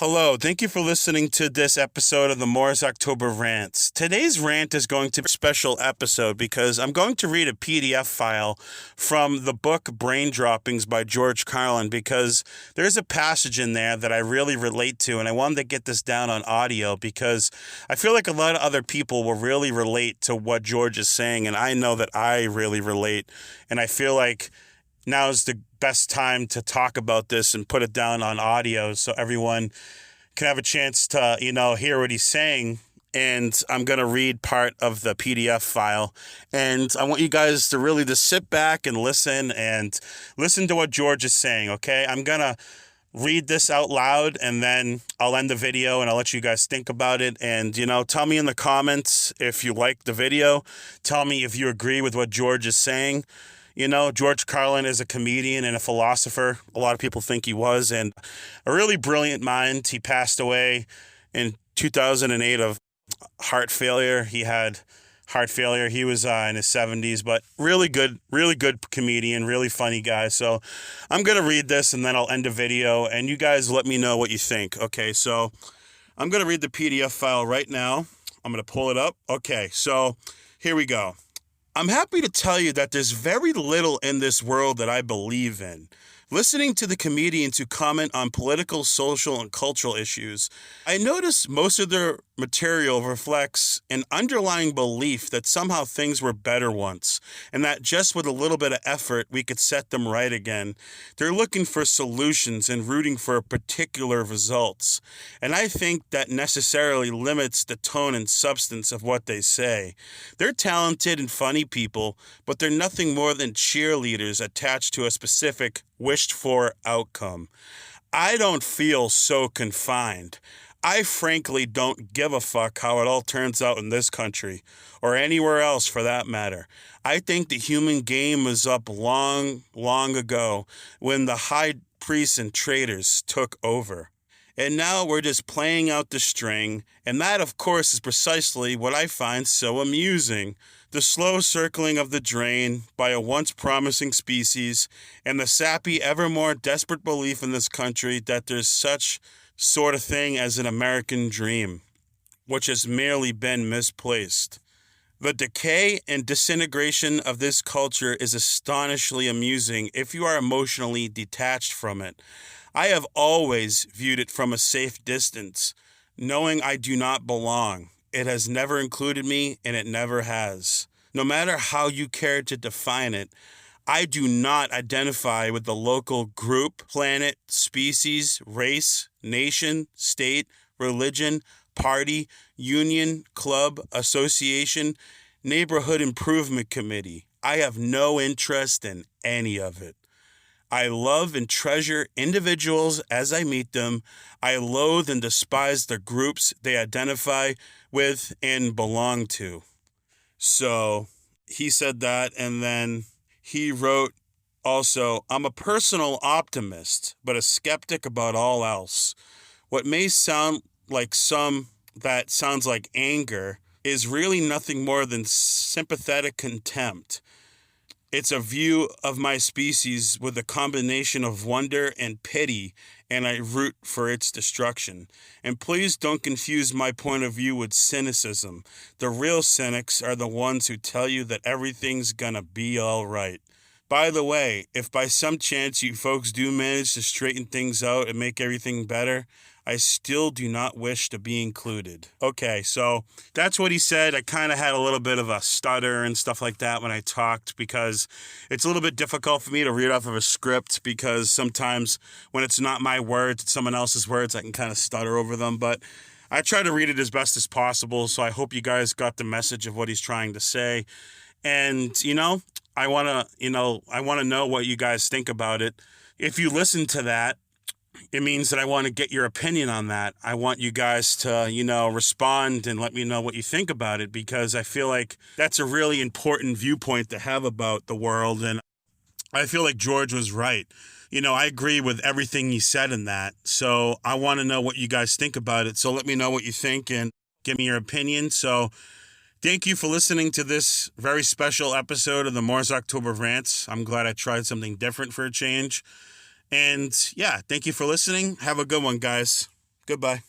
Hello, thank you for listening to this episode of the Mors Oktober Rants. Today's rant is going to be a special episode because I'm going to read a PDF file from the book Brain Droppings by George Carlin because there's a passage in there that I really relate to, and I wanted to get this down on audio because I feel like a lot of other people will really relate to what George is saying, and I know that I really relate, and I feel like now is the best time to talk about this and put it down on audio so everyone can have a chance to, hear what he's saying. And I'm going to read part of the PDF file. And I want you guys to really just sit back and listen to what George is saying, okay? I'm going to read this out loud and then I'll end the video and I'll let you guys think about it. And, tell me in the comments if you like the video. Tell me if you agree with what George is saying. George Carlin is a comedian and a philosopher. A lot of people think he was, and a really brilliant mind. He passed away in 2008 of heart failure. He had heart failure. He was in his 70s, but really good comedian, really funny guy. So I'm going to read this and then I'll end the video, and you guys let me know what you think. Okay, so I'm going to read the PDF file right now. I'm going to pull it up. Okay, so here we go. I'm happy to tell you that there's very little in this world that I believe in. Listening to the comedians who comment on political, social, and cultural issues, I notice most of their material reflects an underlying belief that somehow things were better once, and that just with a little bit of effort, we could set them right again. They're looking for solutions and rooting for particular results, and I think that necessarily limits the tone and substance of what they say. They're talented and funny people, but they're nothing more than cheerleaders attached to a specific wished-for outcome. I don't feel so confined. I frankly don't give a fuck how it all turns out in this country, or anywhere else for that matter. I think the human game was up long, long ago when the high priests and traders took over. And now we're just playing out the string, and that, of course, is precisely what I find so amusing. The slow circling of the drain by a once promising species, and the sappy, ever more desperate belief in this country that there's such sort of thing as an American dream, which has merely been misplaced. The decay and disintegration of this culture is astonishingly amusing if you are emotionally detached from it. I have always viewed it from a safe distance, knowing I do not belong. It has never included me, and it never has. No matter how you care to define it, I do not identify with the local group, planet, species, race, nation, state, religion, party, union, club, association, neighborhood improvement committee. I have no interest in any of it. I love and treasure individuals as I meet them. I loathe and despise the groups they identify with and belong to. So he said that, and then he wrote also, I'm a personal optimist, but a skeptic about all else. What may sound like that sounds like anger is really nothing more than sympathetic contempt. It's a view of my species with a combination of wonder and pity, and I root for its destruction. And please don't confuse my point of view with cynicism. The real cynics are the ones who tell you that everything's gonna be all right. By the way, if by some chance you folks do manage to straighten things out and make everything better, I still do not wish to be included. Okay, so that's what he said. I kind of had a little bit of a stutter and stuff like that when I talked because it's a little bit difficult for me to read off of a script because sometimes when it's not my words, it's someone else's words, I can kind of stutter over them. But I try to read it as best as possible, so I hope you guys got the message of what he's trying to say. And, I want to know what you guys think about it. If you listen to that, it means that I want to get your opinion on that. I want you guys to, respond and let me know what you think about it because I feel like that's a really important viewpoint to have about the world. And I feel like George was right. I agree with everything he said in that. So I want to know what you guys think about it. So let me know what you think and give me your opinion. So thank you for listening to this very special episode of the Mors Oktober Rants. I'm glad I tried something different for a change. And yeah, thank you for listening. Have a good one, guys. Goodbye.